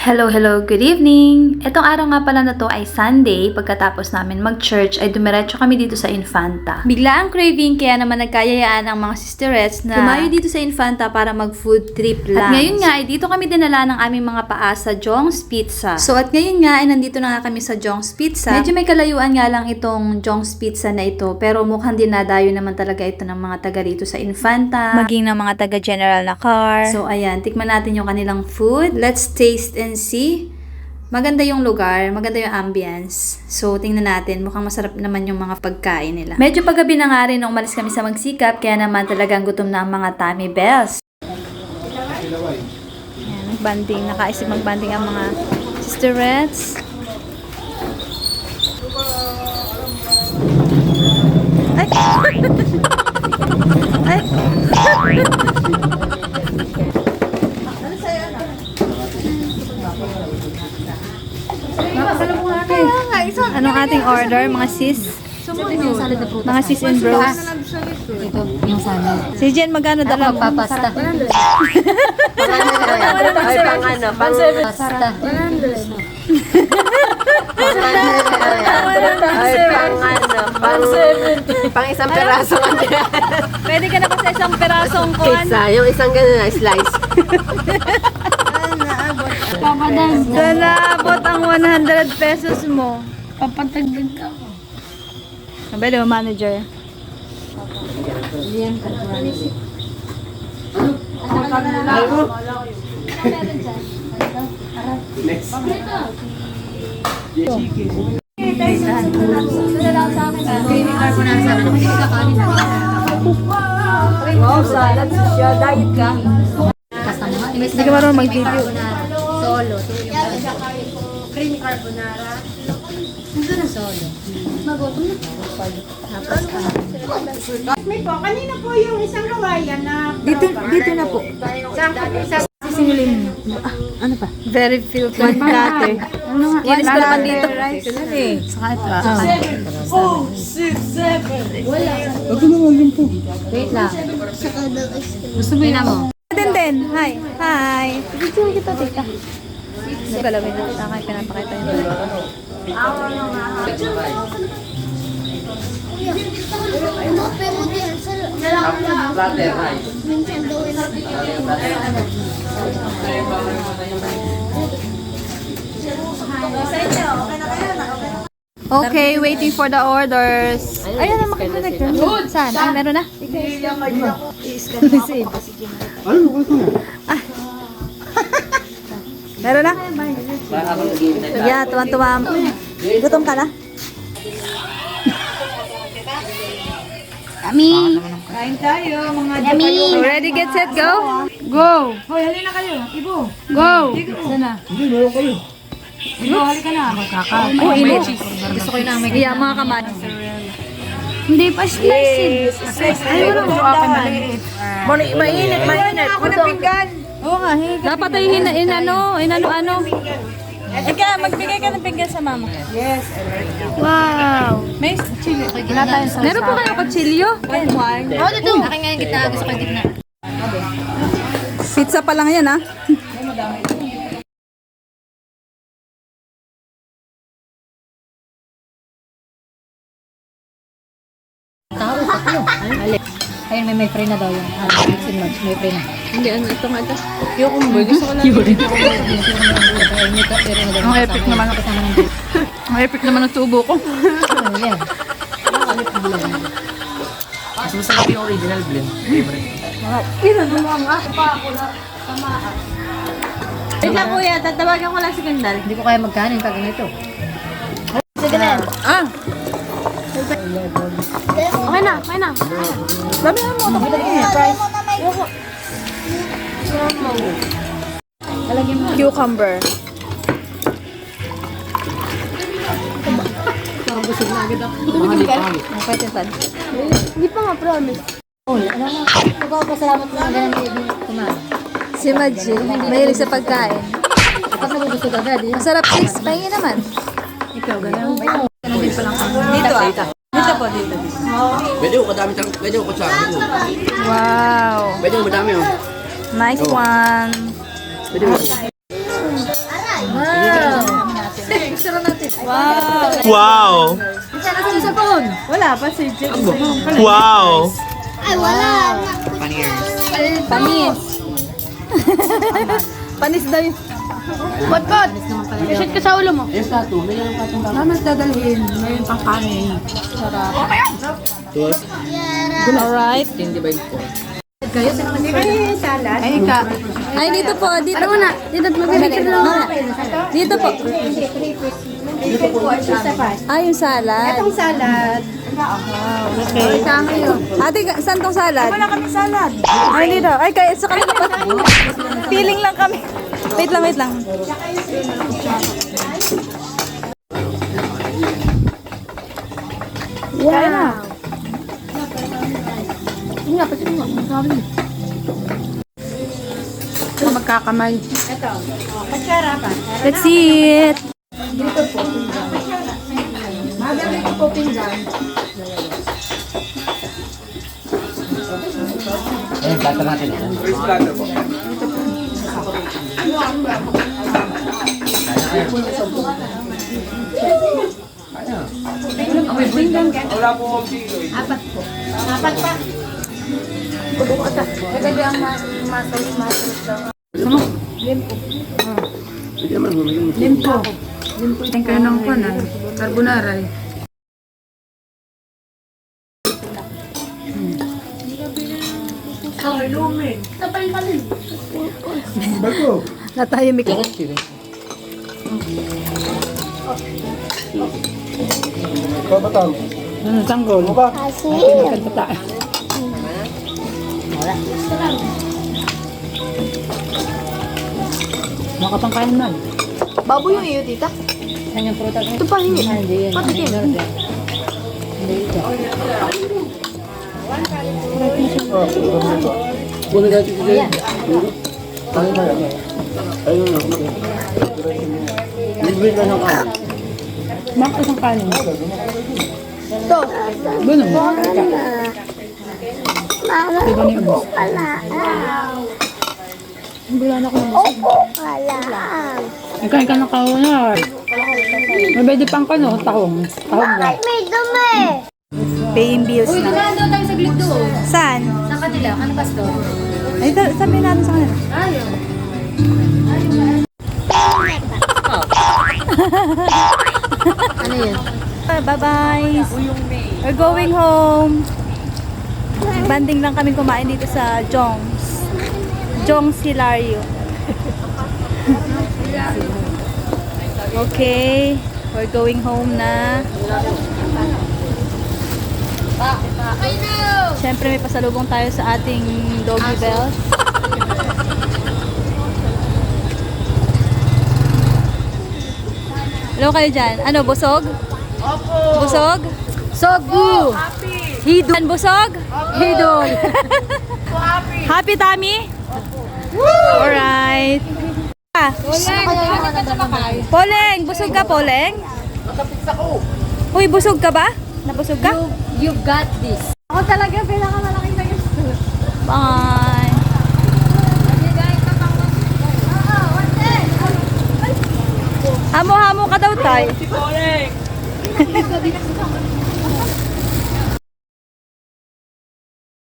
Hello, good evening! Etong araw nga pala na to ay Sunday. Pagkatapos namin mag-church ay dumiretso kami dito sa Infanta. Bigla ang craving kaya naman nagkayayaan ang mga sisterettes na tumayo dito sa Infanta para mag-food trip lang. At ngayon nga ay dito kami dinala ng aming mga paa sa Jong's Pizza. So at ngayon nga ay nandito na nga kami sa Jong's Pizza. Medyo may kalayuan nga lang itong Jong's Pizza na ito, pero mukhang dinadayo naman talaga ito ng mga taga rito sa Infanta. Maging ng mga taga General na car. So ayan, tikman natin yung kanilang food. Let's taste and see. Maganda yung lugar, maganda yung ambience. So, tingnan natin. Mukhang masarap naman yung mga pagkain nila. Medyo paggabi na nga rin nung umalis kami sa Magsikap, kaya naman talagang gutom na ang mga tummy bells. Ayan, nagbanding. Nakaisip magbanding ang mga sisterettes. Ay! Ay! Anong ating order, mga sis? Mga sis and bros. Ito, yung salad. Si Jen, magkano dala mo? Papasta. Ay, pang ano? Pang pasta. Ay, pang ano? Pang isang peraso ka niya. Pwede ka na pa sa isang perasong kuhan. Pizza, yung isang gano'n na slice. Dalabot ang 100 pesos mo. Papatagdag ka ako. Sabay, mo manager. Wow, salad siya. Diet ka. Hindi ka marunong mag-video. Solo. Creamy carbonara. Ito na solo. May po, kanina po yung isang Hawaiian na Dito na po. Ano pa? Very filthy. One cutter. Inis ko naman dito. Saka ito. 6, 7. Wait lang. Gusto mo yun mo? Den. Hi. Hi. Video kita, tita. Galawin na kita. Kaya pinapakita yung Okay, waiting for the orders. Ayun na, makikita. Saan? Ah, meron na? Meron na? Yeah, tuwan-tuwa. Gutom ka na? Kami. Kain tayo, mga Kami. Ready, get, set, go? Go. Hoy, halina kayo. Ibo. Go. Sana. Ibo, halika na. Oh, ino. Gusto ko yun ang may Yeah, mga kamay. Hindi pa slice. Ay, wala mo ako na. Mainit. Ako ng pinggan. Oo nga, dapat ay inano. Ika, magbigay ka ng pinggan sa mama. Yes. Wow. May chili. Wala tayong sauce. Meron po kayo kutsilyo? Oh, dito. Akin nga yung gitna. Gusto ko yung gitna. Pizza pa lang yan, ha? Tao, tatlo. Ayun, may free na daw yung mixing lunch. May free na. Hindi, ito nga ito. Yung umboy. Gusto ko lang. Ang epic naman. Ang epic naman ang tubo ko. Oh, yeah. Mas masarap yung original blend. Favorite. Wait lang kuya, tatawagan ko lang si Kendall. Hindi ko kaya magkanin pag ganito. Ah! Okay na. Dami na mo. Cucumber. Parang busog na agad ako. Ang pwede pa. Hindi pa nga promise. Oh, alam mo, pagpapasalamat mo na ganun kumain. Si Majin, mahilig sa pagkain. Kapag nabubusog agad, yun. Masarap sis, pahingi naman. Ikaw, ganun. Dito ah. Pwede ko kadami tang, pwede ko kutsara. Wow. Pwede ko madami oh. Nice one. Pwede ko. Wow! Wala pa si Jake. Wow! Panis. Panis daw yun. Pot. Shoot ka sa ulo mo. Yes, tato. May lang katong Namas dadalhin. May pang kanin. Alright. Hindi ba ito? Hindi kayo yung salad. Ay, Ay, dito po. Dito muna. Dito mag-picture na muna. Dito po. Dito po ay sasapat. Ah, yung salad. Itong salad. Okay. Ate, saan tong salad? Wala kami salad. Ay, dito. Ay, kaya sa kanila pa. Feeling lang kami. Wait lang. Kaya na. Yun nga, pati mo. Sabi. Magkakamay. Ito. Kutsara pa. Let's see it. Madami ko po pinggan. Eh, plato natin. Apat po. Apat pa. Kagad ang masos daw. Limpo. Limpo yung kaya ng kanan. Carbonara eh. Natahimik ako. Tanggol. Makapangkain man. Baboy yung iyo, tita. Yan yung prutas. Ito pa, hindi. Hindi yan. Patikim. Puno natin ito. Ayun na. Libre ka ng kanin. Bakit ang kanin? Ito. Ganun. Diba na yung ubos? Ikain ka ng kahunar. May pwede pang kano, tahong. Tahong lang. Paying bills na. Dumaan daw tayo saglit doon. Saan? Sa kanila, ano kas doon? Ay, sabihin natin sa kanila. Ayun. Ano yun? Bye-bye. We're going home. Banding lang kami kumain dito sa Jong's. Jong's Hilario. Okay. We're going home na. Siyempre may pasalubong tayo sa ating doggy bell. Hello kayo dyan. Ano, busog? Opo. Busog? Sogu! Hidon. Busog? Hidon. Happy, Tami? Alright. Poleng, busog ka, Poleng? Uy, busog ka ba? Nabusog ka? You got this. Ako talaga pinakamalaking gusto. Bye. Hamo-hamo ka daw, tay.